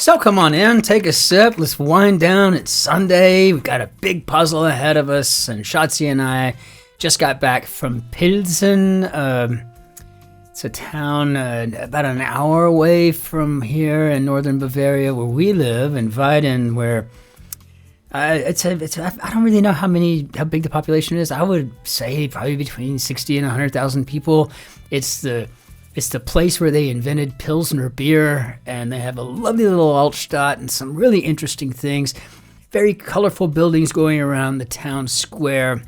So come on in, take a sip, let's wind down. It's Sunday, we've got a big puzzle ahead of us, and Shotzi and I just got back from Pilsen. It's a town about an hour away from here in northern Bavaria where we live, in Weiden, where I don't really know how big the population is. I would say probably between 60 and 100,000 people. It's the place where they invented Pilsner beer, and they have a lovely little Altstadt and some really interesting things. Very colorful buildings going around the town square.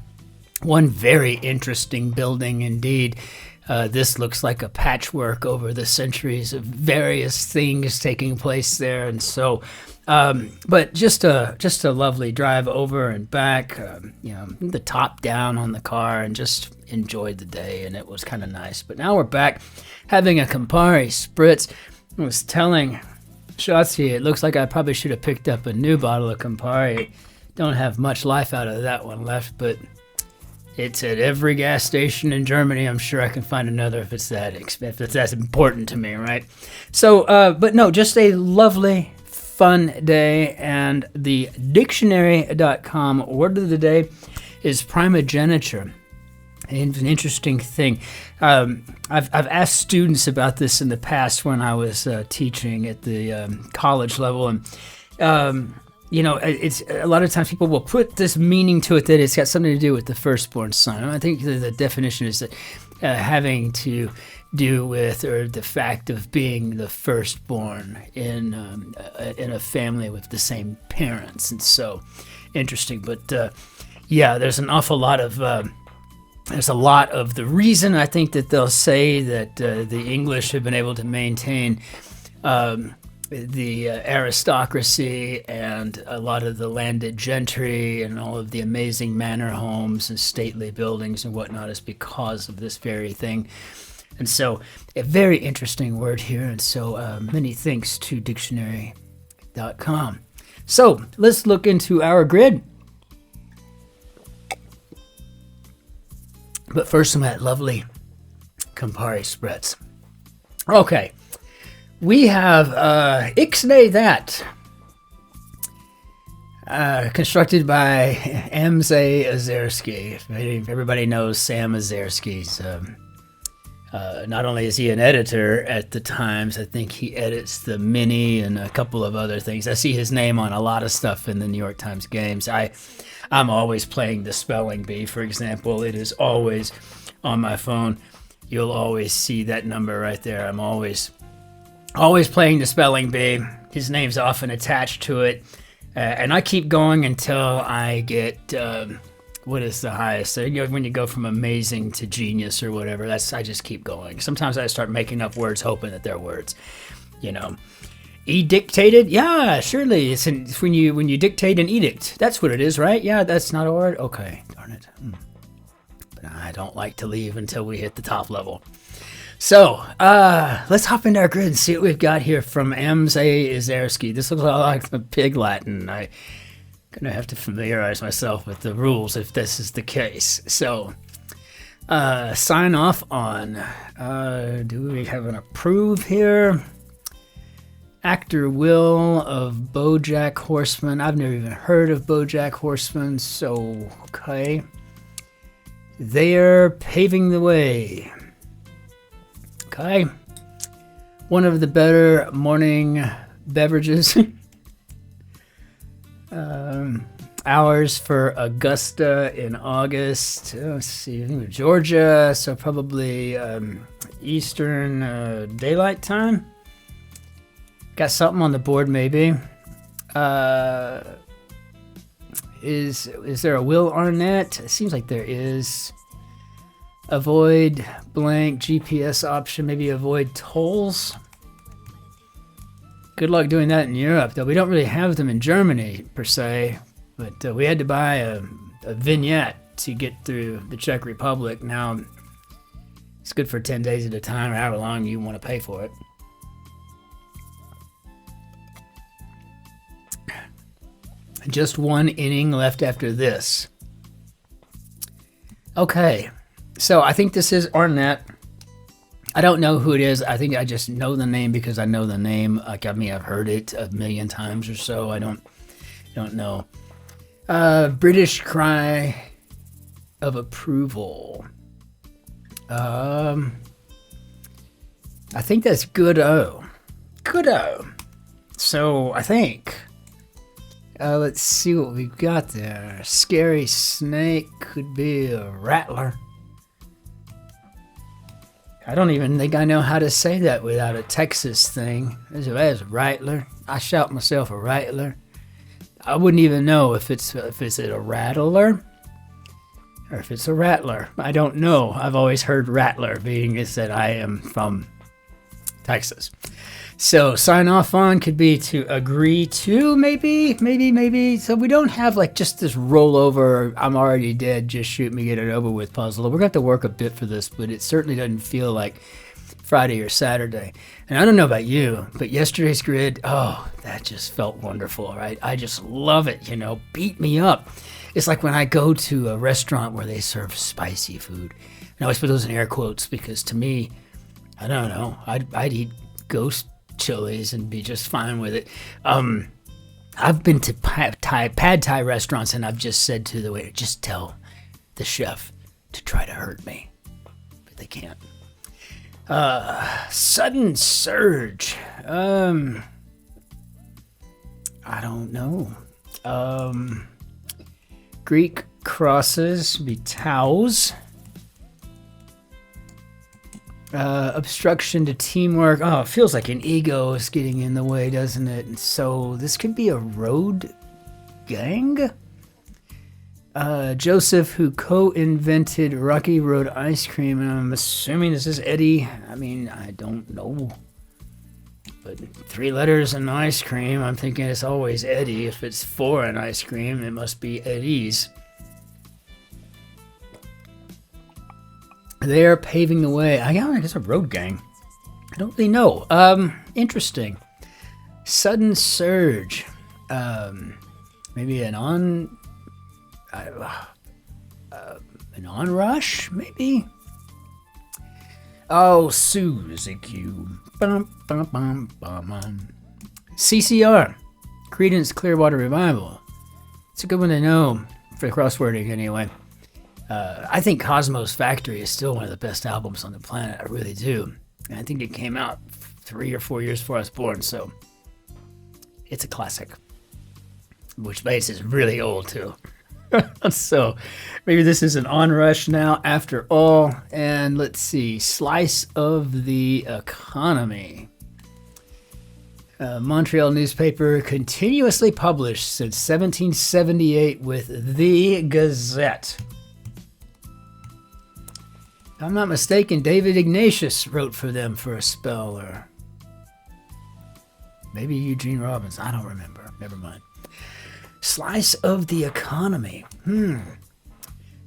One very interesting building indeed. This looks like a patchwork over the centuries of various things taking place there, and so. But just a lovely drive over and back. The top down on the car, and just enjoyed the day, and it was kind of nice. But now we're back having a Campari spritz. I was telling Shotzi, it looks like I probably should have picked up a new bottle of Campari. Don't have much life out of that one left, but it's at every gas station in Germany. I'm sure I can find another if it's that important to me, right? So, but no, just a lovely, fun day. And the dictionary.com word of the day is primogeniture. And an interesting thing. I've asked students about this in the past when I was teaching at the college level, and it's a lot of times people will put this meaning to it that it's got something to do with the firstborn son. And I think the definition is that having to do with, or the fact of being the firstborn in a family with the same parents, and so interesting. But there's an awful lot of. There's a lot of the reason I think that they'll say that the English have been able to maintain the aristocracy and a lot of the landed gentry and all of the amazing manor homes and stately buildings and whatnot is because of this very thing. And so a very interesting word here. And so many thanks to dictionary.com. So let's look into our grid. But first, some of that lovely Campari spritz. Okay, we have Ixnay that, constructed by Amsay Exersky. Everybody knows Sam Exersky's. Not only is he an editor at the Times, I think he edits the Mini and a couple of other things. I see his name on a lot of stuff in the New York Times games. I'm always playing the spelling bee, for example. It is always on my phone. You'll always see that number right there. I'm always playing the spelling bee. His name's often attached to it. And I keep going until I get, what is the highest? When you go from amazing to genius or whatever, I just keep going. Sometimes I start making up words hoping that they're words, Edictated? Yeah, surely. It's when you dictate an edict. That's what it is, right? Yeah, that's not a word? Okay, darn it. But I don't like to leave until we hit the top level. So, let's hop into our grid and see what we've got here from Amsay Exersky. This looks a lot like the Pig Latin. I'm going to have to familiarize myself with the rules if this is the case. So, sign off on, do we have an approve here? Actor Will of BoJack Horseman. I've never even heard of BoJack Horseman, so okay. They're paving the way. Okay. One of the better morning beverages. Hours for Augusta in August. Let's see, Georgia, so probably Eastern Daylight Time. Got something on the board, maybe. Is there a Will Arnett? It seems like there is. Avoid blank GPS option. Maybe avoid tolls. Good luck doing that in Europe, though. We don't really have them in Germany, per se. But we had to buy a vignette to get through the Czech Republic. Now, it's good for 10 days at a time, or however long you want to pay for it. Just one inning left after this. Okay, so I think this is Arnett. I don't know who it is. I think I just know the name because I know the name. Like, I mean, I've heard it a million times or so. I don't know. British cry of approval. I think that's good-o. Good-o. So I think, let's see what we've got there. Scary snake could be a rattler. I don't even think I know how to say that without a Texas thing. There's a rattler. I shout myself a rattler. I wouldn't even know if it's a rattler or if it's a rattler. I don't know. I've always heard rattler, being is that I am from Texas. So sign off on could be to agree to, maybe. So we don't have like just this rollover, I'm already dead, just shoot me, get it over with puzzle. We're going to have to work a bit for this, but it certainly doesn't feel like Friday or Saturday. And I don't know about you, but yesterday's grid, oh, that just felt wonderful, right? I just love it, beat me up. It's like when I go to a restaurant where they serve spicy food. And I always put those in air quotes because to me, I don't know, I'd eat ghost chilies and be just fine with it. I've been to pad thai restaurants and I've just said to the waiter, just tell the chef to try to hurt me, but they can't. Sudden surge. I don't know. Greek crosses be towels. Obstruction to teamwork. Oh, it feels like an ego is getting in the way, doesn't it? And so this could be a road gang. Joseph, who co-invented Rocky Road ice cream, and I'm assuming this is Eddie. I mean, I don't know. But 3 letters in ice cream, I'm thinking it's always Eddie. If it's 4 in ice cream, it must be Eddie's. They're paving the way. I guess a road gang. I don't really know. Interesting. Sudden surge. Maybe an onrush, maybe. Oh, Suzy Q. CCR. Creedence Clearwater Revival. It's a good one to know for crosswording, anyway. I think Cosmos Factory is still one of the best albums on the planet. I really do. And I think it came out 3 or 4 years before I was born, so it's a classic. Which means it's really old, too. So maybe this is an onrush now, after all. And let's see. Slice of the economy. Montreal newspaper continuously published since 1778 with the Gazette. If I'm not mistaken, David Ignatius wrote for them for a spell, or maybe Eugene Robbins. I don't remember. Never mind. Slice of the economy.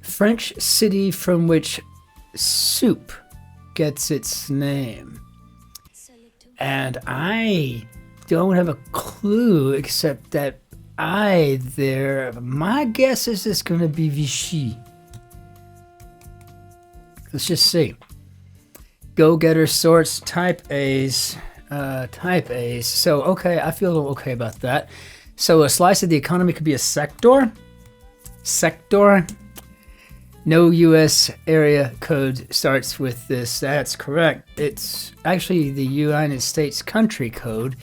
French city from which soup gets its name. And I don't have a clue except that my guess is it's going to be Vichy. Let's just see. Go-getter sorts, type A's. So, okay, I feel okay about that. So a slice of the economy could be a sector. No U.S. area code starts with this. That's correct. It's actually the United States country code.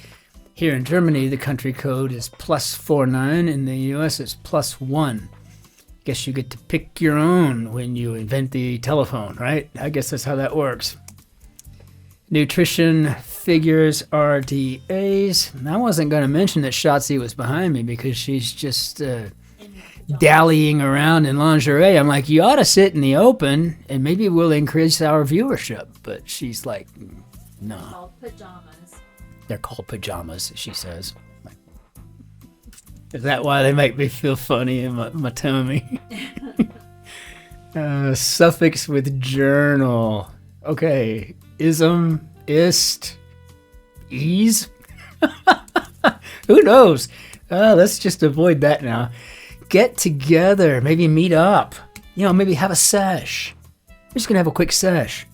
Here in Germany, the country code is +49. In the U.S., it's +1. Guess you get to pick your own when you invent the telephone, right? I guess that's how that works. Nutrition figures RDAs. I wasn't going to mention that Shotzi was behind me because she's just dallying around in lingerie. I'm like, you ought to sit in the open and maybe we'll increase our viewership. But she's like, no. They're called pajamas. They're called pajamas, she says. Is that why they make me feel funny in my tummy? Suffix with journal. Okay. Ism, ist, ease? Who knows? Let's just avoid that now. Get together. Maybe meet up. Maybe have a sesh. We're just going to have a quick sesh.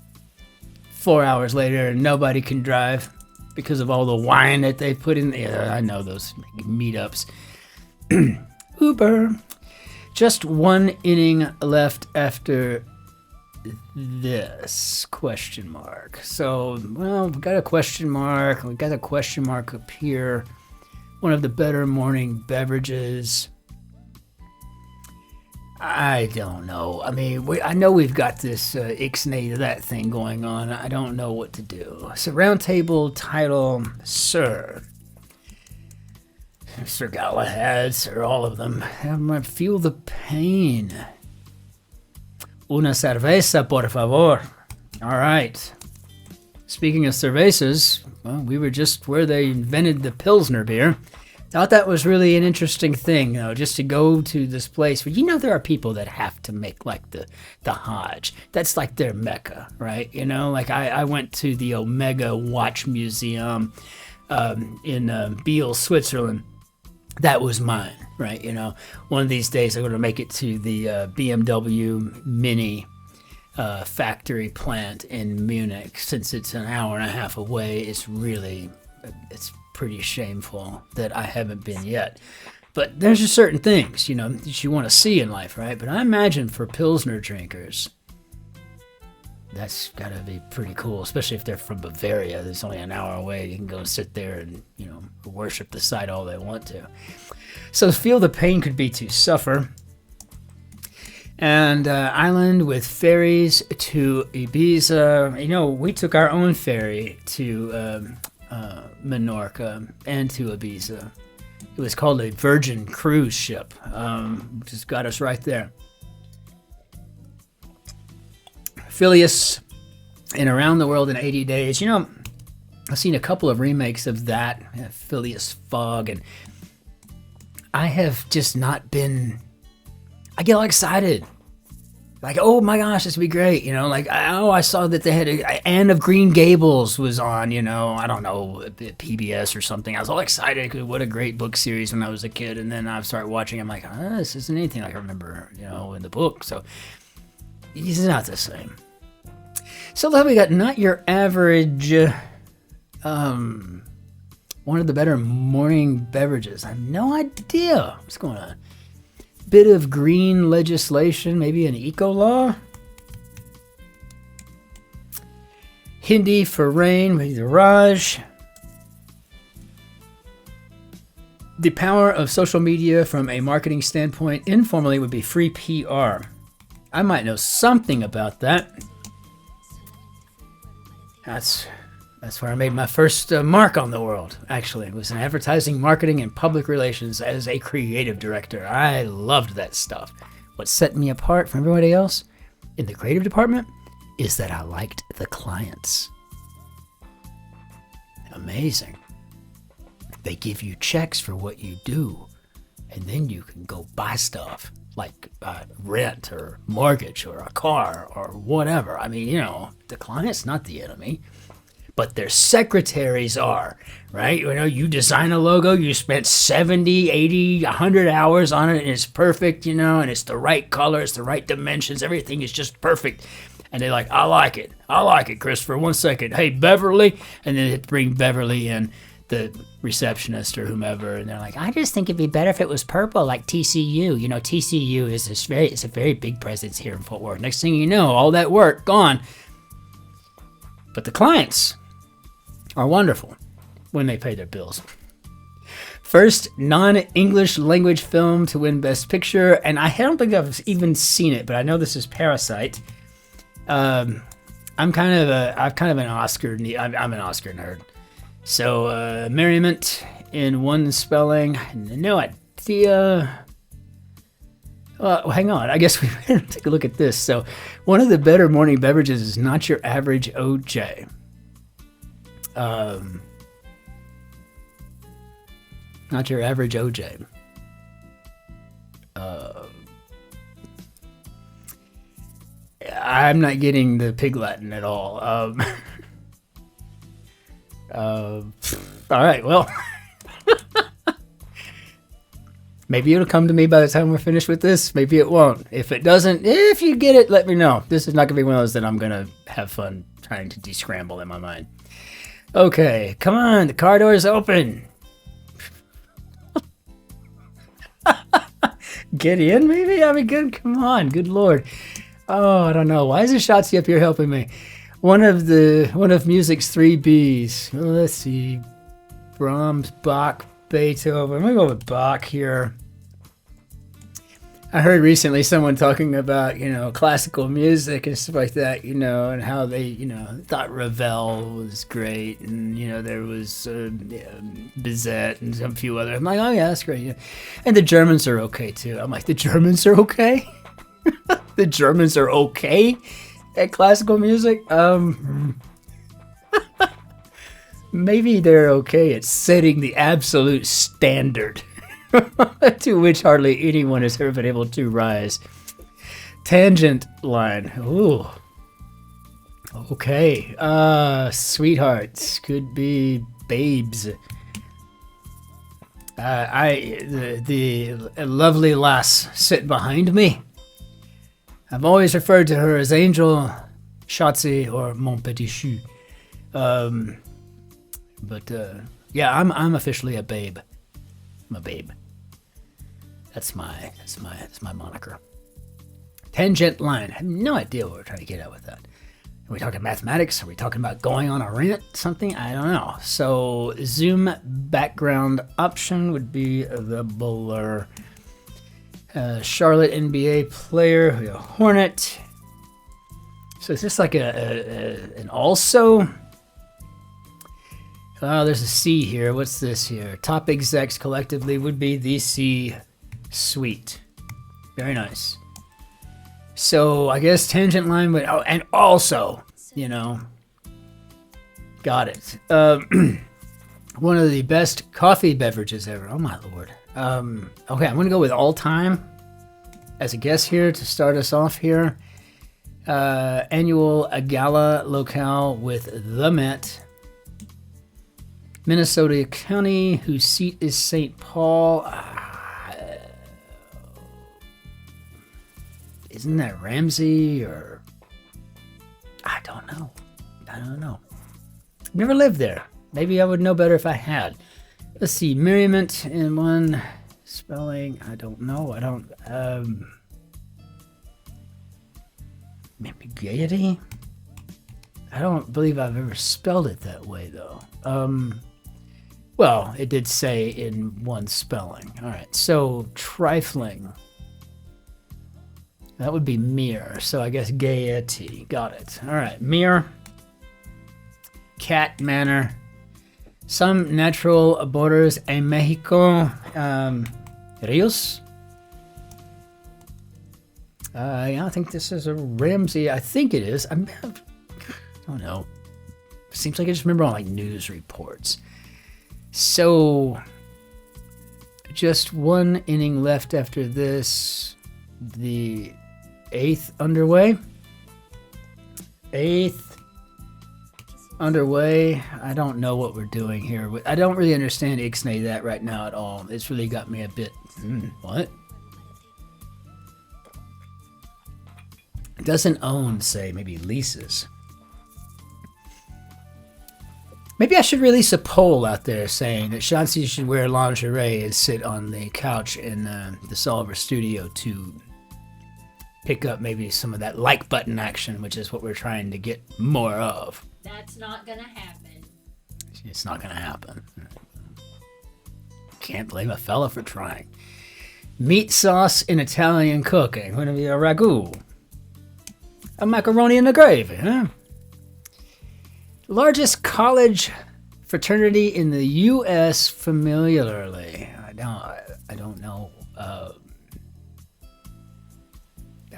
4 hours later and nobody can drive because of all the wine that they put in. Yeah, I know those meetups. Uber. Just one inning left after this question mark. So, well, we got a question mark. We got a question mark up here. One of the better morning beverages. I don't know. I mean, I know we've got this Ixnay that thing going on. I don't know what to do. So, round table title, Sir. Sir Galahad, Sir, all of them. Feel the pain. Una cerveza, por favor. All right. Speaking of cervezas, well, we were just where they invented the Pilsner beer. Thought that was really an interesting thing, just to go to this place where, there are people that have to make like the Hajj. That's like their Mecca, right? Like I went to the Omega Watch Museum in Biel, Switzerland. That was mine, right? One of these days I'm going to make it to the BMW Mini factory plant in Munich. Since it's an hour and a half away, it's pretty shameful that I haven't been yet. But there's just certain things, that you want to see in life, right? But I imagine for Pilsner drinkers, that's got to be pretty cool, especially if they're from Bavaria. It's only an hour away. You can go sit there and, worship the site all they want to. So feel the pain could be to suffer. And island with ferries to Ibiza. We took our own ferry to Menorca and to Ibiza. It was called a Virgin cruise ship. Just got us right there. Phileas and Around the World in 80 Days. I've seen a couple of remakes of that, Phileas Fogg, and I have just not been. I get all excited. Like, oh my gosh, this would be great. I saw that they had Anne of Green Gables was on, I don't know, PBS or something. I was all excited because what a great book series when I was a kid. And then I started watching, I'm like, this isn't anything like I remember, in the book. So it's not the same. So then we got not your average, one of the better morning beverages. I have no idea what's going on. Bit of green legislation, maybe an eco law. Hindi for rain, maybe the Raj. The power of social media from a marketing standpoint, informally, would be free PR. I might know something about that. That's where I made my first mark on the world, actually. It was in advertising, marketing, and public relations as a creative director. I loved that stuff. What set me apart from everybody else in the creative department is that I liked the clients. Amazing. They give you checks for what you do, and then you can go buy stuff like rent or mortgage or a car or whatever. I mean, the client's not the enemy. But their secretaries are, right? You design a logo, you spent 70, 80, 100 hours on it, and it's perfect, and it's the right color, it's the right dimensions, everything is just perfect. And they're like, I like it, Christopher, 1 second. Hey, Beverly. And then they bring Beverly in, the receptionist or whomever, and they're like, I just think it'd be better if it was purple, like TCU. TCU is it's a very big presence here in Fort Worth. Next thing you know, all that work, gone. But the clients are wonderful when they pay their bills. First non-English language film to win Best Picture, and I don't think I've even seen it, but I know this is Parasite. I'm kind of an Oscar. I'm an Oscar nerd. So merriment in one spelling. No idea. Well, hang on. I guess we better take a look at this. So one of the better morning beverages is not your average OJ. Not your average OJ. I'm not getting the Pig Latin at all. All right, well. Maybe it'll come to me by the time we're finished with this. Maybe it won't. If it doesn't, if you get it, let me know. This is not going to be one of those that I'm going to have fun trying to descramble in my mind. Okay, come on. The car door is open. Get in, maybe? I mean, good. Come on. Good Lord. Oh, I don't know. Why is Shotzi up here helping me? One of music's 3 Bs. Well, let's see. Brahms, Bach, Beethoven. I'm going to go with Bach here. I heard recently someone talking about, classical music and stuff like that, and how they, thought Ravel was great. And, there was Bizet and a few other. I'm like, oh, yeah, that's great. Yeah. And the Germans are okay, too. I'm like, the Germans are okay? The Germans are okay at classical music? Maybe they're okay at setting the absolute standard to which hardly anyone has ever been able to rise. Tangent line. Ooh. Okay. Sweethearts. Could be babes. The lovely lass sitting behind me. I've always referred to her as Angel, Shotzi, or Mon Petit Chou. Yeah, I'm officially a babe. I'm a babe. That's my moniker. Tangent line. I have no idea what we're trying to get at with that. Are we talking mathematics? Are we talking about going on a rant? Something? I don't know. So Zoom background option would be the blur. Charlotte NBA player, a Hornet. So is this like an also? Oh, there's a C here. What's this here? Top execs collectively would be the C suite. Very nice. So I guess tangent line would, and also, got it. One of the best coffee beverages ever. Oh my Lord. Okay, I'm gonna go with all time as a guess here to start us off here. Annual gala locale with the Met. Minnesota County, whose seat is St. Paul. Isn't that Ramsey or... I don't know. Never lived there. Maybe I would know better if I had. Let's see. Merriment in one spelling. I don't know. Maybe gaiety? I don't believe I've ever spelled it that way, though. Well, it did say in one spelling. All right, so trifling. That would be mere, so I guess gaiety. Got it. All right, mere. Cat manner. Some natural borders en Mexico. Rios. Yeah, I think this is a Ramsey. I think it is. I don't know. Seems like I just remember on like news reports. So, just one inning left after this. The 8th underway. 8th underway. I don't know what we're doing here. I don't really understand Ixnay that right now at all. It's really got me a bit... what? It doesn't own, say, maybe leases. Maybe I should release a poll out there saying that Shotzi should wear lingerie and sit on the couch in the Solver studio to pick up maybe some of that like button action, which is what we're trying to get more of. That's not gonna happen. It's not gonna happen. Can't blame a fella for trying. Meat sauce in Italian cooking. Going to be a ragu. A macaroni in the gravy, huh? Largest college fraternity in the U.S. familiarly. I don't know. I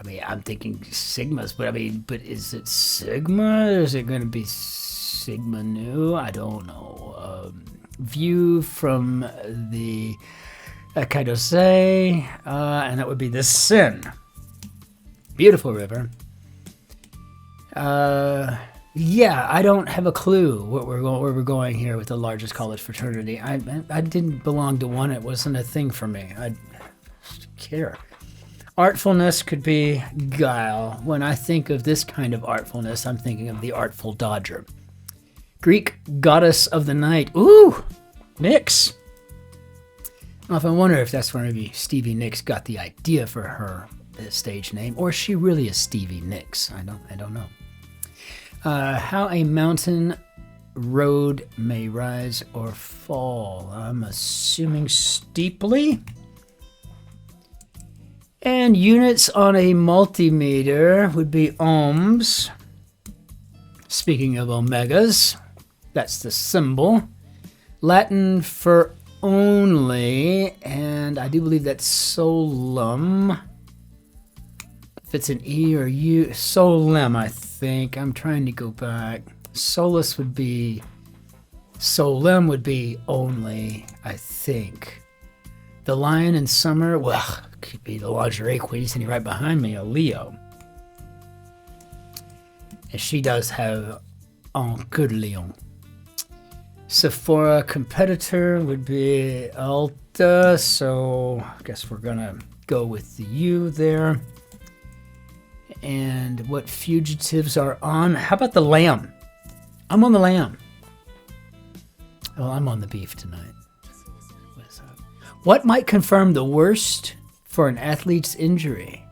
mean, I'm thinking Sigmas, but is it Sigma? Or is it going to be Sigma Nu? I don't know. View from the Kaidosei, and that would be the Cin. Beautiful river. Yeah, I don't have a clue where we're going here with the largest college fraternity. I didn't belong to one. It wasn't a thing for me. care. Artfulness could be guile. When I think of this kind of artfulness, I'm thinking of the Artful Dodger. Greek goddess of the night. Ooh, Nyx. I wonder if that's where maybe Stevie Nicks got the idea for her stage name, or she really is Stevie Nicks. I don't know. How a mountain road may rise or fall. I'm assuming steeply. And units on a multimeter would be ohms. Speaking of omegas, that's the symbol. Latin for only, and I do believe that's solum. If it's an E or U, solem, I think. I'm trying to go back. Solus would be, solem would be only, I think. The lion in summer, well, could be the lingerie queen sitting right behind me, a Leo. And she does have un queue de lion. Sephora competitor would be Alta, so I guess we're gonna go with the U there. And what fugitives are on? How about the lamb? I'm on the lamb. Well, I'm on the beef tonight. What might confirm the worst for an athlete's injury?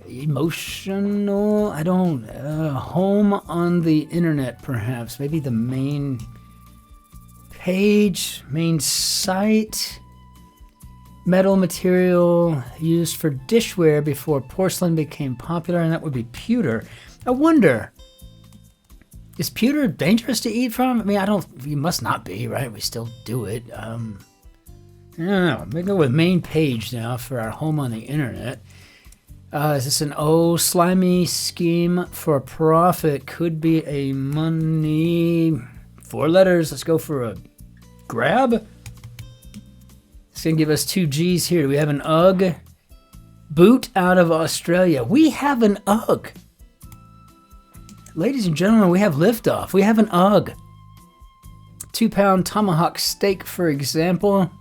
Emotional? I don't. Home on the internet, perhaps. Maybe the main page, main site. Metal material used for dishware before porcelain became popular, and that would be pewter. I wonder, is pewter dangerous to eat from? I mean, you must not be, right? We still do it. I don't know. I'm going to go with main page now for our home on the internet. Is this an slimy scheme for profit? Could be a money. 4 letters. Let's go for a grab. It's going to give us 2 G's here. Do we have an UGG? Boot out of Australia. We have an UGG. Ladies and gentlemen, we have liftoff. We have an UGG. 2-pound tomahawk steak, for example.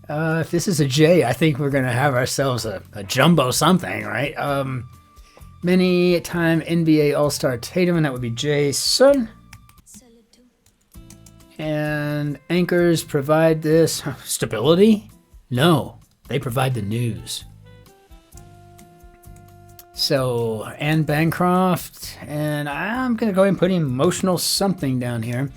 If this is a J, I think we're going to have ourselves a jumbo something, right? Many-time NBA All-Star Tatum, and that would be Jason. And anchors provide this. Stability? No, they provide the news. So, Anne Bancroft, and I'm going to go ahead and put emotional something down here.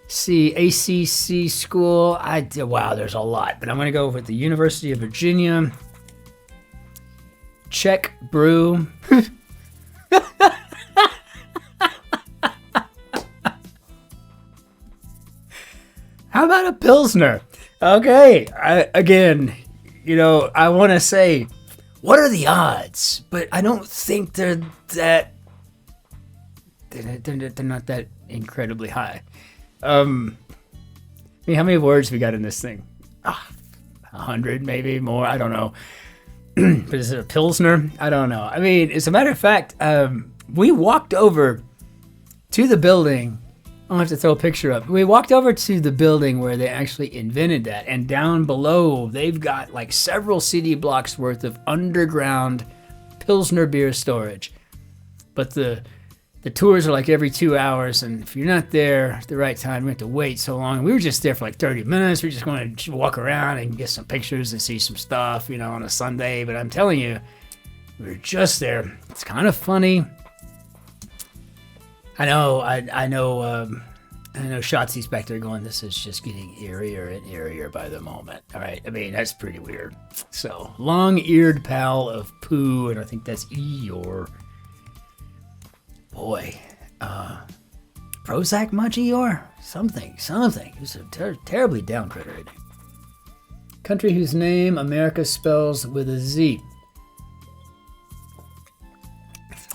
See, ACC school. Wow, there's a lot, but I'm going to go with the University of Virginia. Czech brew. How about a Pilsner? Okay, I want to say, what are the odds? But I don't think they're not that incredibly high. I mean, how many words we got in this thing? 100, maybe more. I don't know. But is it a Pilsner? I don't know. I mean, as a matter of fact, we walked over to the building. I'll have to throw a picture up. We walked over to the building where they actually invented that, and down below, they've got like several CD blocks worth of underground Pilsner beer storage. But the tours are like every 2 hours, and if you're not there at the right time, you have to wait so long. We were just there for like 30 minutes. We just going to walk around and get some pictures and see some stuff, on a Sunday. But I'm telling you, we were just there. It's kind of funny. I know Shotzi's back there going, this is just getting eerier and eerier by the moment. All right, I mean, that's pretty weird. So, long-eared pal of poo, and I think that's Eeyore. Boy, Prozac much, Eeyore? Something. It was a terribly downgraded. Country whose name America spells with a Z.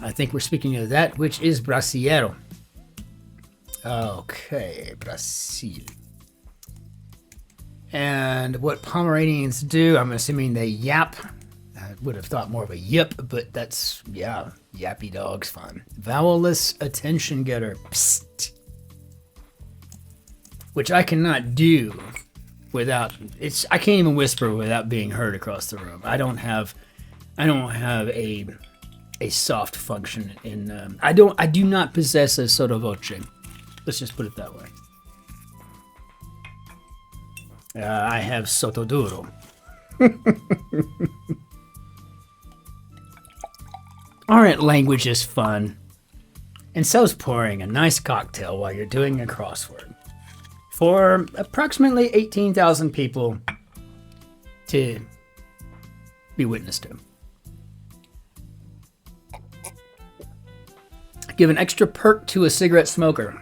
I think we're speaking of that, which is Brasileiro. Okay, Brazil. And what Pomeranians do, I'm assuming they yap. I would have thought more of a yip, but that's, yappy dog's fun. Vowelless attention getter. Psst. which I cannot do without I can't even whisper without being heard across the room. I don't have a soft function in I do not possess a sotto voce. Let's just put it that way. I have sotto duro. Aren't languages fun? And so's pouring a nice cocktail while you're doing a crossword for approximately 18,000 people to be witness to. Give an extra perk to a cigarette smoker.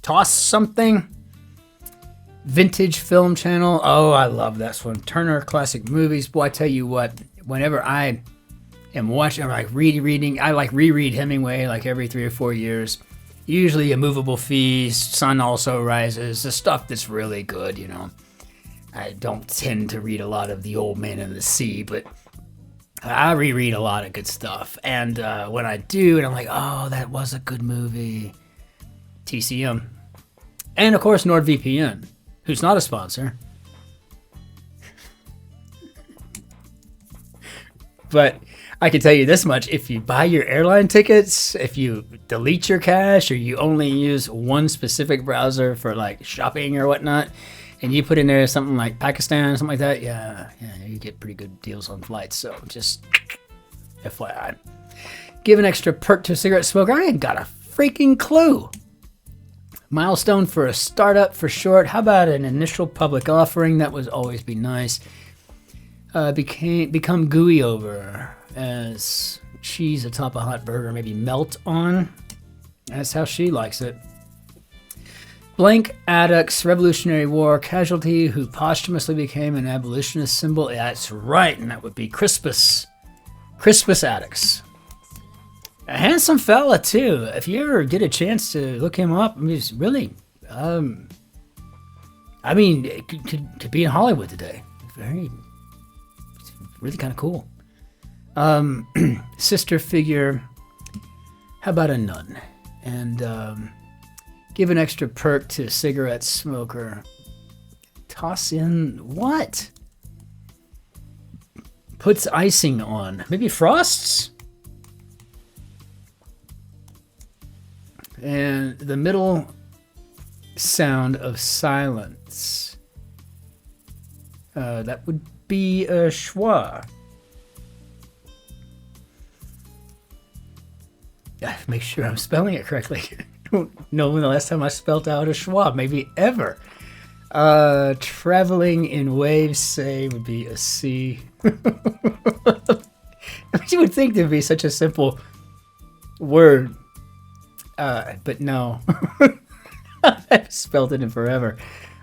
Toss something. Vintage Film Channel. Oh, I love this one. Turner Classic Movies. Boy, I tell you what, whenever I am watching, I like reading, I like reread Hemingway like every 3 or 4 years. Usually A Movable Feast, Sun Also Rises, the stuff that's really good, you know. I don't tend to read a lot of The Old Man and the Sea, but I reread a lot of good stuff. And when I do, and I'm like, oh, that was a good movie. TCM. And of course, NordVPN, who's not a sponsor. But I can tell you this much, if you buy your airline tickets, if you delete your cache, or you only use one specific browser for like shopping or whatnot, and you put in there something like Pakistan, something like that, yeah, you get pretty good deals on flights. So just FYI. Give an extra perk to a cigarette smoker. I ain't got a freaking clue. Milestone for a startup for short. How about an initial public offering? That would always be nice. Become gooey over as cheese atop a hot burger, maybe melt on. That's how she likes it. Blank Addicts, Revolutionary War casualty who posthumously became an abolitionist symbol. Yeah, that's right, and that would be Crispus. Crispus Addicts. A handsome fella, too. If you ever get a chance to look him up, I mean, he's really, could be in Hollywood today. Really kind of cool. Sister figure. How about a nun? And give an extra perk to a cigarette smoker. Toss in what? Puts icing on. Maybe frosts? And the middle sound of silence. That would be a schwa. Make sure I'm spelling it correctly. I don't know when the last time I spelled out a schwa. Maybe ever. Traveling in waves, say, would be a C. You would think there'd be such a simple word. But no. I've spelled it in forever.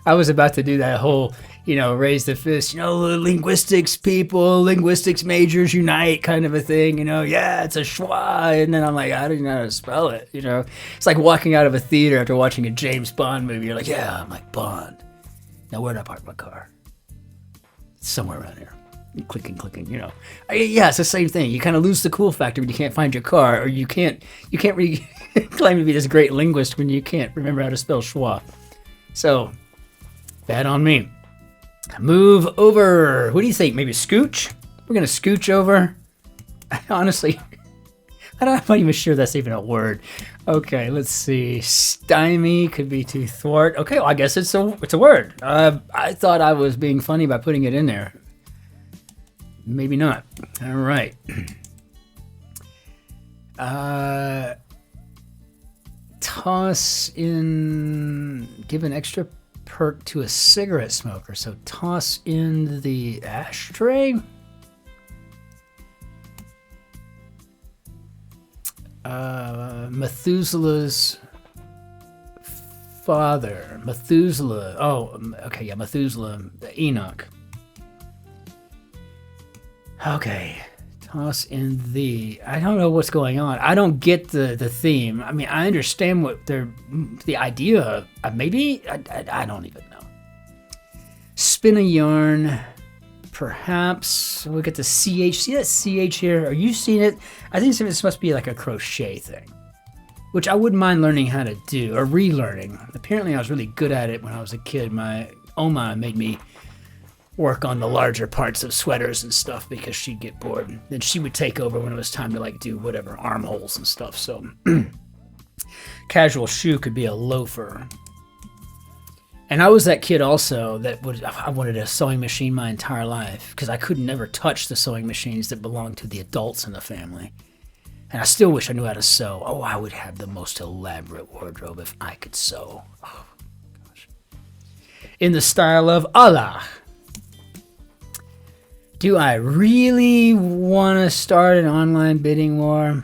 I was about to do that whole, raise the fist, linguistics people, linguistics majors unite kind of a thing, yeah, it's a schwa. And then I'm like, I don't even know how to spell it, It's like walking out of a theater after watching a James Bond movie. You're like, yeah, I'm like, Bond. Now where'd I park my car? It's somewhere around here. Clicking, Yeah, it's the same thing. You kind of lose the cool factor when you can't find your car, or you can't really claim to be this great linguist when you can't remember how to spell schwa. So, bad on me. Move over. What do you think? Maybe scooch? We're going to scooch over. Honestly, I'm not even sure that's even a word. Okay, let's see. Stymie could be to thwart. Okay, well, I guess it's a word. I thought I was being funny by putting it in there. Maybe not. All right. Toss in, give an extra perk to a cigarette smoker. So toss in the ashtray. Methuselah's father. Methuselah. Oh, okay, yeah, Methuselah. Enoch. Okay. Toss in the... I don't know what's going on. I don't get the theme. I mean, I understand what the idea of. Maybe? I don't even know. Spin a yarn. Perhaps. We get the CH. See that CH here? Are you seeing it? I think this must be like a crochet thing. which I wouldn't mind learning how to do, or relearning. Apparently I was really good at it when I was a kid. My Oma made me work on the larger parts of sweaters and stuff because she'd get bored. Then she would take over when it was time to like do whatever, armholes and stuff. So casual shoe could be a loafer. And I was that kid also I wanted a sewing machine my entire life because I could never touch the sewing machines that belonged to the adults in the family. And I still wish I knew how to sew. Oh, I would have the most elaborate wardrobe if I could sew. Oh, gosh. In the style of Allah. Do I really want to start an online bidding war?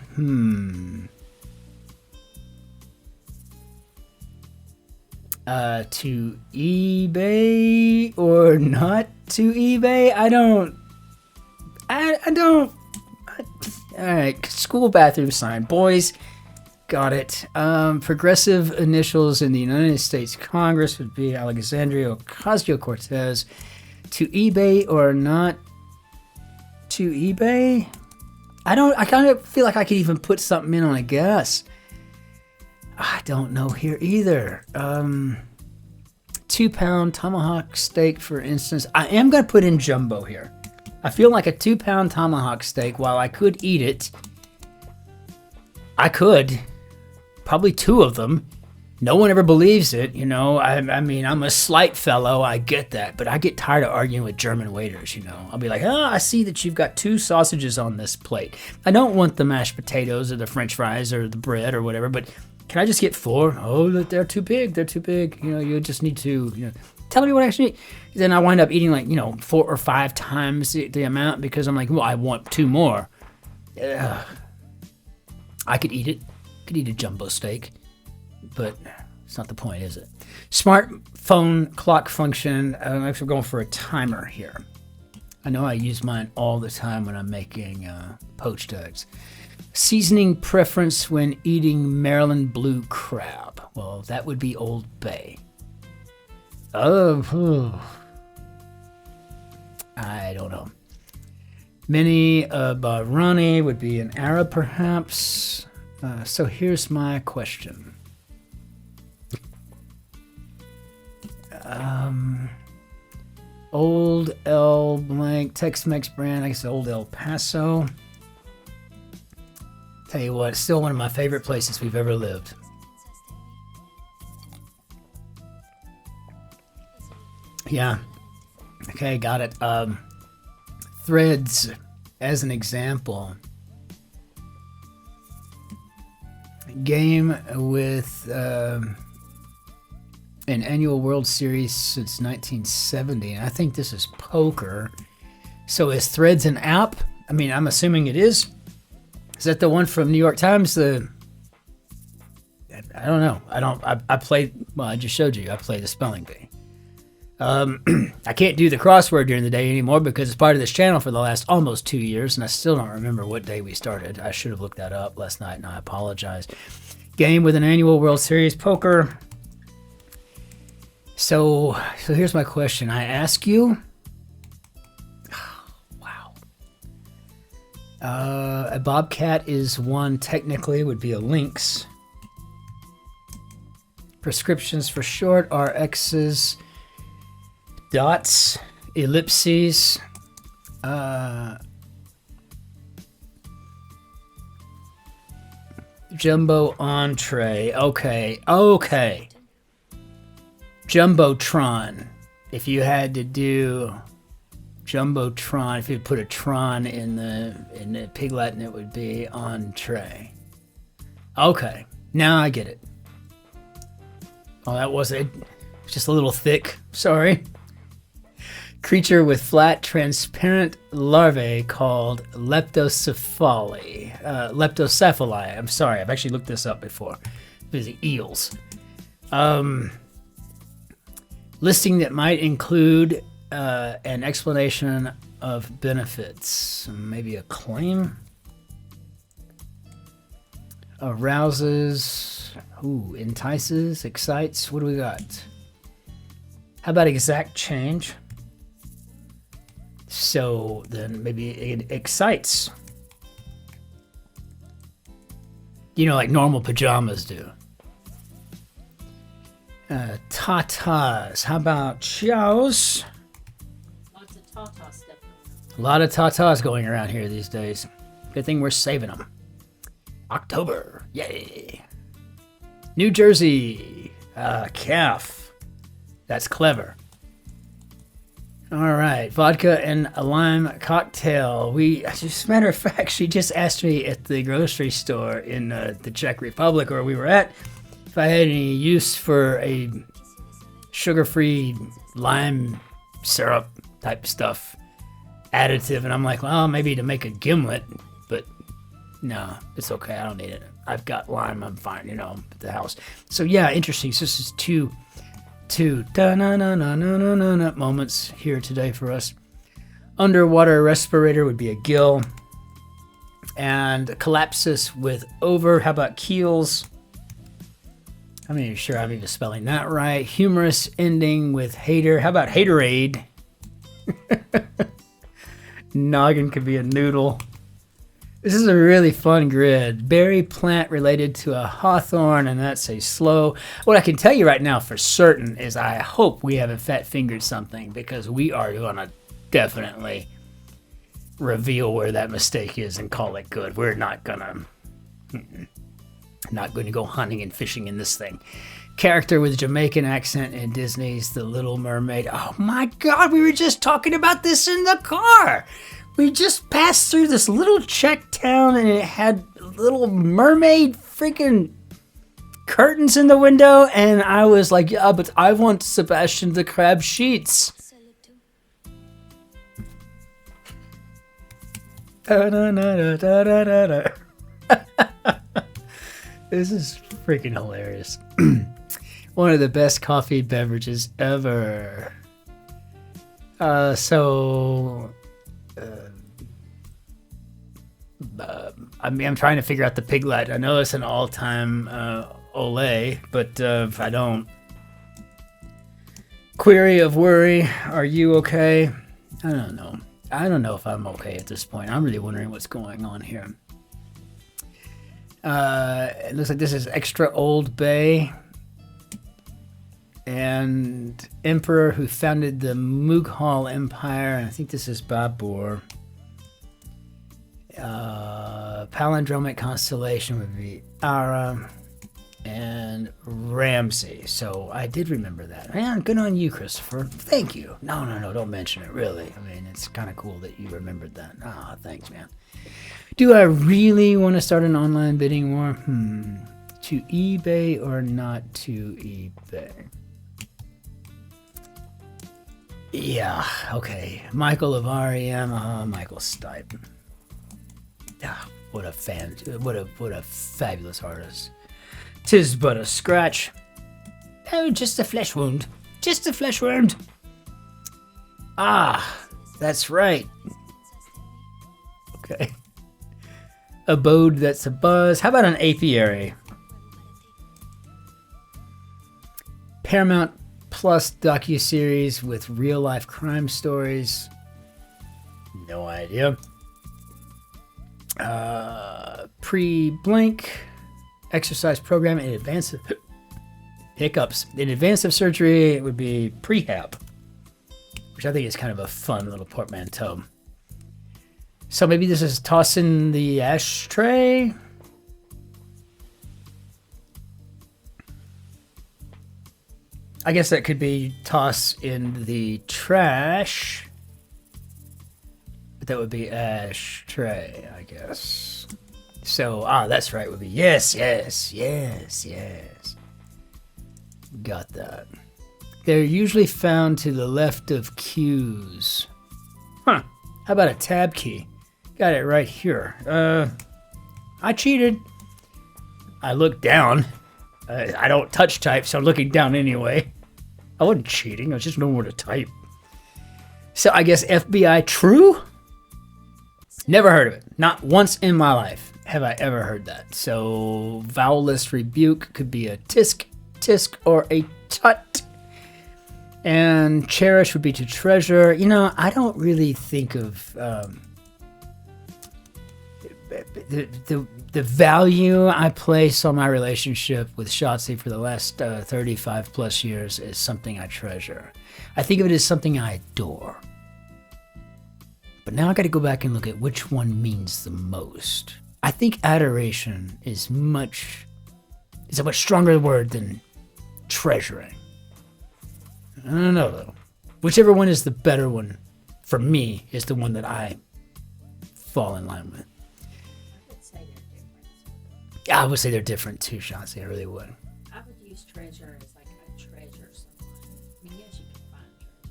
To eBay or not to eBay? I don't. Alright, school bathroom sign. Boys, got it. Progressive initials in the United States Congress would be Alexandria Ocasio-Cortez. To eBay or not to eBay? I kind of feel like I could even put something in on a guess. I don't know here either. 2-pound tomahawk steak, for instance. I am going to put in jumbo here. I feel like a 2-pound tomahawk steak, while I could eat it, I could. Probably 2 of them. No one ever believes it, you know. I mean, I'm a slight fellow, I get that. But I get tired of arguing with German waiters, you know. I'll be like, I see that you've got 2 sausages on this plate. I don't want the mashed potatoes or the french fries or the bread or whatever, but can I just get 4? Oh, they're too big. They're too big. You know, you just need to, you know, tell me what I actually eat. Then I wind up eating like, 4 or 5 times the amount because I'm like, well, I want 2 more. I could eat it. Could eat a jumbo steak, but it's not the point, is it? Smartphone clock function. I'm actually going for a timer here. I know I use mine all the time when I'm making poached eggs. Seasoning preference when eating Maryland blue crab. Well, that would be Old Bay. Oh, I don't know. Mini Bahrani would be an Arab, perhaps. So here's my question. Old El blank Tex-Mex brand. I guess Old El Paso. Tell you what, it's still one of my favorite places we've ever lived. Yeah. Okay, got it. Threads, as an example. Game with an annual World Series since 1970. And I think this is poker. So is Threads an app? I mean, I'm assuming it is. Is that the one from New York Times? I don't know. I played, well, I just showed you. I played the spelling bee. I can't do the crossword during the day anymore because it's part of this channel for the last almost 2 years, and I still don't remember what day we started. I should have looked that up last night, and I apologize. Game with an annual World Series poker. So here's my question. I ask you, wow. A bobcat is one, technically, would be a lynx. Prescriptions for short are X's, dots, ellipses, jumbo entree. Okay. Jumbotron. If you had to do Jumbotron, if you put a tron in the Pig Latin, it would be entree. Okay, now I get it. Oh, that was it. It's just a little thick. Sorry. Creature with flat, transparent larvae called leptocephali. Leptocephali. I'm sorry. I've actually looked this up before. These are eels. Listing that might include an explanation of benefits. Maybe a claim. Arouses. Ooh, entices, excites. What do we got? How about exact change? So then maybe it excites. You know, like normal pajamas do. Tatas. How about chows? Lots of Tata stuff. A lot of tatas going around here these days. Good thing we're saving them. October. Yay. New Jersey. Calf. That's clever. All right. Vodka and a lime cocktail. As a matter of fact, she just asked me at the grocery store in the Czech Republic where we were at if I had any use for a sugar-free lime syrup type stuff additive. And I'm like, well, maybe to make a gimlet, but no, it's okay. I don't need it. I've got lime. I'm fine, you know, at the house. So yeah, interesting. So this is two da-na-na-na-na-na-na moments here today for us. Underwater respirator would be a gill. And collapsus with over. How about keels? I'm not even sure I'm even spelling that right. Humorous ending with hater. How about haterade? Noggin could be a noodle. This is a really fun grid. Berry plant related to a hawthorn, and that's a slow. What I can tell you right now for certain is I hope we haven't fat-fingered something, because we are going to definitely reveal where that mistake is and call it good. We're not going to go hunting and fishing in this thing. Character with Jamaican accent in Disney's The Little Mermaid. Oh my God, we were just talking about this in the car. We just passed through this little Czech town and it had little mermaid freaking curtains in the window. And I was like, yeah, but I want Sebastian the Crab sheets. This is freaking hilarious. One of the best coffee beverages ever. I'm trying to figure out the Piglet. I know it's an all-time Olay, but if I don't. Query of worry. Are you okay? I don't know. I don't know if I'm okay at this point. I'm really wondering what's going on here. It looks like this is extra Old Bay. And Emperor who founded the Mughal Empire. And I think this is Babur. Palindromic constellation would be Ara and Ramsey. So I did remember that. Man, good on you, Christopher. Thank you. No, don't mention it, really. I mean, it's kind of cool that you remembered that. Ah, thanks, man. Do I really want to start an online bidding war? To eBay or not to eBay? Yeah, okay. Michael of REM. Michael Stipe. Ah, what a fan. What a fabulous artist. 'Tis but a scratch. Oh, just a flesh wound. Just a flesh wound. Ah, that's right. Okay. Abode that's a buzz. How about an apiary? Paramount Plus docuseries with real-life crime stories. No idea. Pre-blink exercise program in advance of hiccups. In advance of surgery, it would be prehab, which I think is kind of a fun little portmanteau. So maybe this is tossing the ashtray. I guess that could be toss in the trash. But that would be ashtray, I guess. So, that's right. Would be yes. Got that. They're usually found to the left of cues. Huh. How about a tab key? Got it right here. I cheated. I looked down. I don't touch type, so I'm looking down anyway. I wasn't cheating. I was just knowing where to type. So I guess FBI true? Never heard of it. Not once in my life have I ever heard that. So vowelless rebuke could be a tisk, or a tut. And cherish would be to treasure. You know, I don't really think of... the value I place on my relationship with Shotzi for the last 35 plus years is something I treasure. I think of it as something I adore. But now I got to go back and look at which one means the most. I think adoration is a much stronger word than treasuring. I don't know though. Whichever one is the better one for me is the one that I fall in line with. I would say they're different too, Shotzi. I really would. I would use treasure as like I treasure someone. I mean, yes, you can find treasure.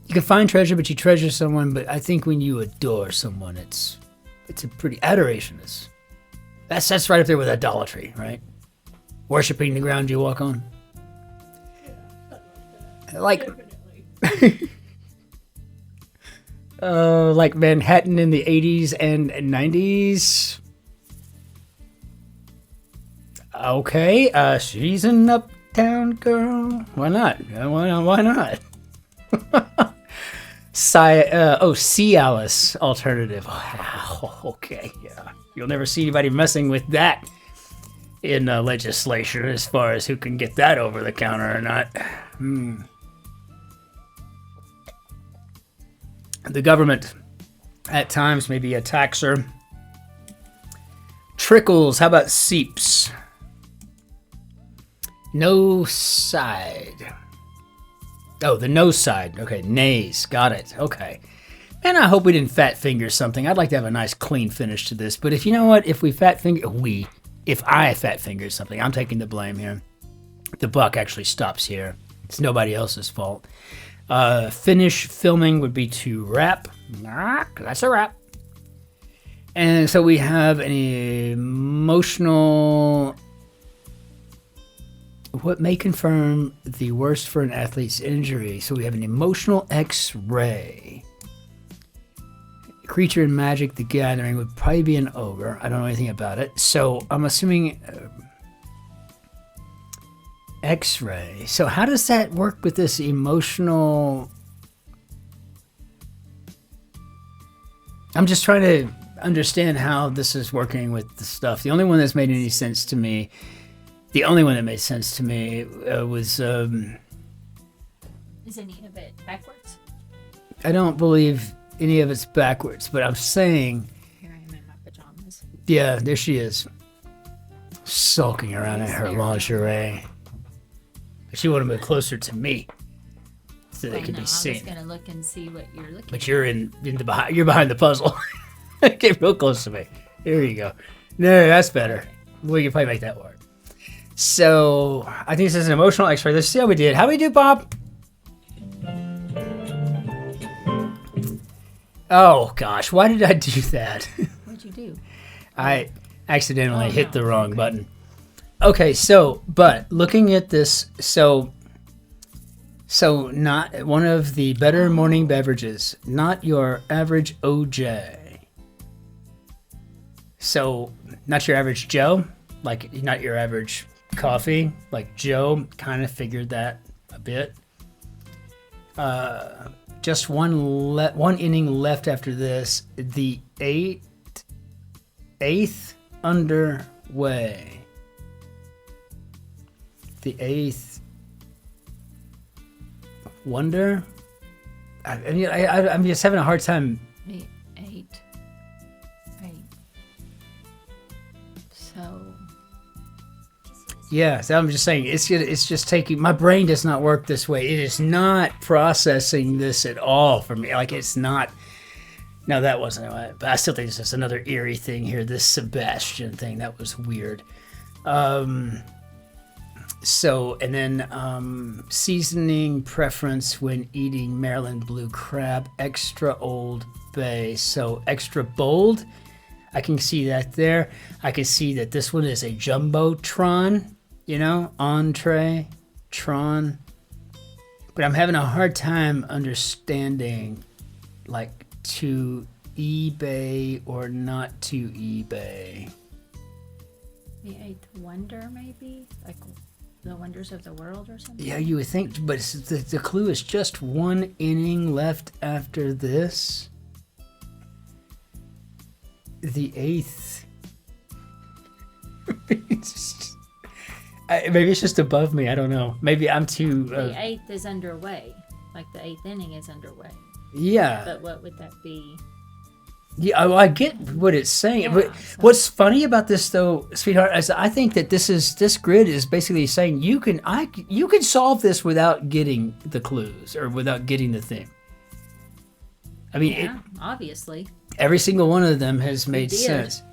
You can find treasure, but you treasure someone. But I think when you adore someone, it's a pretty adoration is. That's right up there with idolatry, right? Worshipping the ground you walk on. Like like Manhattan in the 80s and 90s. Okay, she's an uptown girl. Why not? Why not? Cialis alternative. Oh, okay, yeah. You'll never see anybody messing with that in legislation as far as who can get that over the counter or not. The government at times maybe a taxer. Trickles, how about seeps? No side. Oh, the no side. Okay, nays. Got it. Okay. Man, I hope we didn't fat finger something. I'd like to have a nice clean finish to this. But if you know what, if I fat fingered something, I'm taking the blame here. The buck actually stops here. It's nobody else's fault. Finish filming would be to wrap. That's a wrap. And so we have an emotional... What may confirm the worst for an athlete's injury. So we have an emotional X-ray. Creature in Magic the Gathering would probably be an ogre. I don't know anything about it. So I'm assuming X-ray. So how does that work with this emotional... I'm just trying to understand how this is working with the stuff. The only one that's made any sense to me... was... Is any of it backwards? I don't believe any of it's backwards, but I'm saying... Here I am in my pajamas. Yeah, there she is. Sulking around in her lingerie. She wanted to move closer to me so they could be seen. I was gonna look and see what you're looking. But you're you're behind the puzzle. Get real close to me. Here you go. No, that's better. We can probably make that work. So I think this is an emotional X-ray. Let's see how we did. How we do, Bob? Oh gosh, why did I do that? What'd you do? I accidentally hit the wrong button. Okay, so, but looking at this, so not one of the better morning beverages, not your average OJ. So, not your average Joe, like not your average coffee, like Joe kind of figured that a bit. Just one inning left after this. The eighth underway. The eighth wonder. I'm just having a hard time. Eight. So. Yeah, so I'm just saying it's just taking. My brain does not work this way. It is not processing this at all for me. Like it's not. No, that wasn't it. But I still think this is another eerie thing here. This Sebastian thing, that was weird. So, and then seasoning preference when eating Maryland blue crab, extra Old Bay. So extra bold, I can see that there. I can see that this one is a Jumbotron, entree, Tron. But I'm having a hard time understanding, like, to eBay or not to eBay. The eighth wonder, maybe? Like the wonders of the world or something? Yeah, you would think, but the clue is just one inning left after this. the 8th. Maybe it's just above me. I don't know. Maybe I'm too... The 8th is underway. Like the 8th inning is underway. Yeah. But what would that be? Yeah, well, I get what it's saying. Yeah, But what's funny about this, though, sweetheart, is I think that this grid is basically saying you can solve this without getting the clues or without getting the thing. I mean, obviously. Every single one of them has made sense.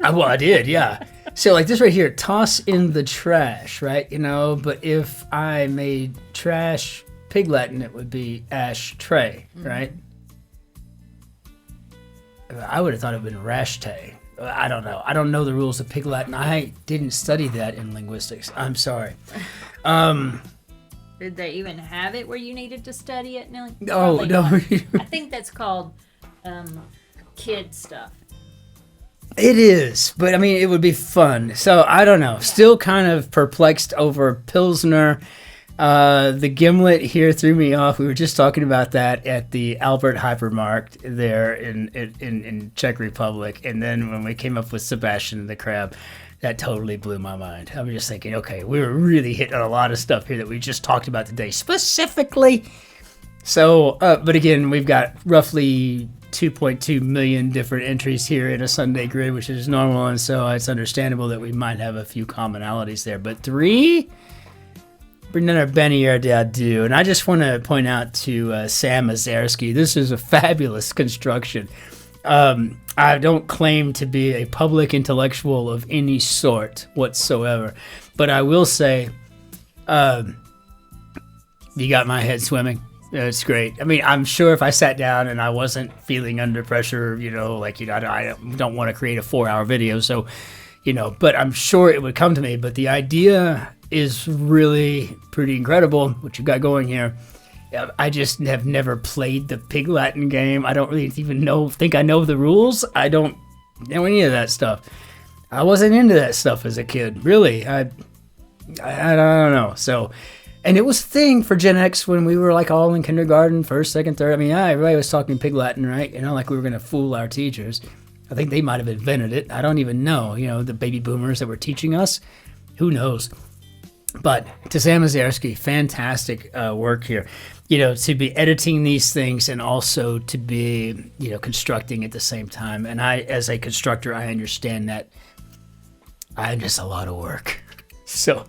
Well, I did, yeah. So like this right here, toss in the trash, right? You know, but if I made trash Pig Latin, it would be ash tray, right? I would have thought it would have been rash tay. I don't know. I don't know the rules of Pig Latin. I didn't study that in linguistics. I'm sorry. Did they even have it where you needed to study it? No. Oh, no. I think that's called kid stuff. It is, but I mean, it would be fun. So I don't know. Still kind of perplexed over Pilsner. The gimlet here threw me off. We were just talking about that at the Albert Hypermarkt there in Czech Republic, and then when we came up with Sebastian the Crab, that totally blew my mind. I was just thinking, okay, we were really hitting on a lot of stuff here that we just talked about today specifically. So, but again, we've got roughly 2.2 million different entries here in a Sunday grid, which is normal, and so it's understandable that we might have a few commonalities there. But 3, Bernard Benier Dadu, and I just want to point out to Sam Exersky, this is a fabulous construction. I don't claim to be a public intellectual of any sort whatsoever, but I will say, you got my head swimming. It's great. I mean, I'm sure if I sat down and I wasn't feeling under pressure, I don't want to create a 4-hour video. So, but I'm sure it would come to me. But the idea is really pretty incredible, what you got going here. I just have never played the Pig Latin game. I don't really even think I know the rules. I don't know any of that stuff. I wasn't into that stuff as a kid, really. I don't know. So... And it was a thing for Gen X when we were like all in kindergarten, first, second, third. I mean, everybody was talking Pig Latin, right? Like we were going to fool our teachers. I think they might have invented it. I don't even know. The baby boomers that were teaching us. Who knows? But to Sam Exersky, fantastic work here. To be editing these things and also to be, constructing at the same time. And I, as a constructor, I understand that I'm just a lot of work. So,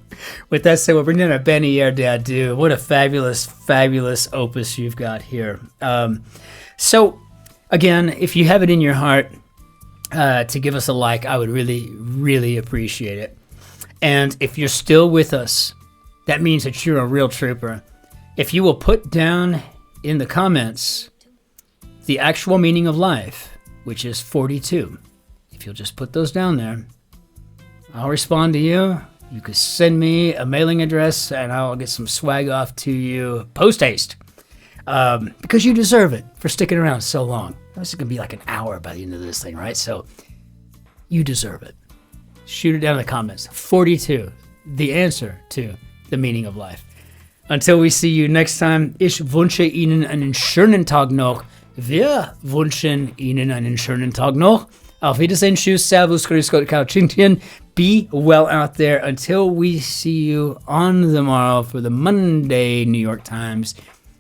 with that said, we're bringing in a Benier Dadu. What a fabulous, fabulous opus you've got here. So, again, if you have it in your heart to give us a like, I would really, really appreciate it. And if you're still with us, that means that you're a real trooper. If you will put down in the comments the actual meaning of life, which is 42, if you'll just put those down there, I'll respond to you. You can send me a mailing address, and I'll get some swag off to you post-haste. Because you deserve it for sticking around so long. This is going to be like an hour by the end of this thing, right? So, you deserve it. Shoot it down in the comments. 42, the answer to the meaning of life. Until we see you next time, ich wünsche Ihnen einen schönen Tag noch. Wir wünschen Ihnen einen schönen Tag noch. Auf Wiedersehen, tschüss, servus, grüß Gott, ciao, Cin-Cin. Be well out there until we see you on the morrow for the Monday New York Times,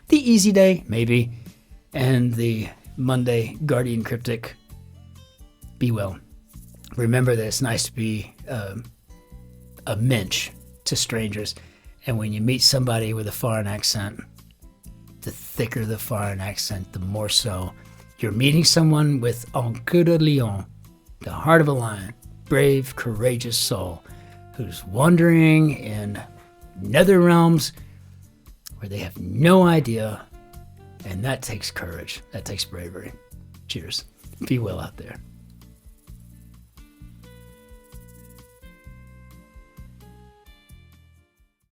the Easy Day, maybe, and the Monday Guardian Cryptic. Be well. Remember that it's nice to be a mensch to strangers. And when you meet somebody with a foreign accent, the thicker the foreign accent, the more so. You're meeting someone with un cœur de lion, the heart of a lion, brave, courageous soul, who's wandering in nether realms where they have no idea, and that takes courage. That takes bravery. Cheers. Be well out there.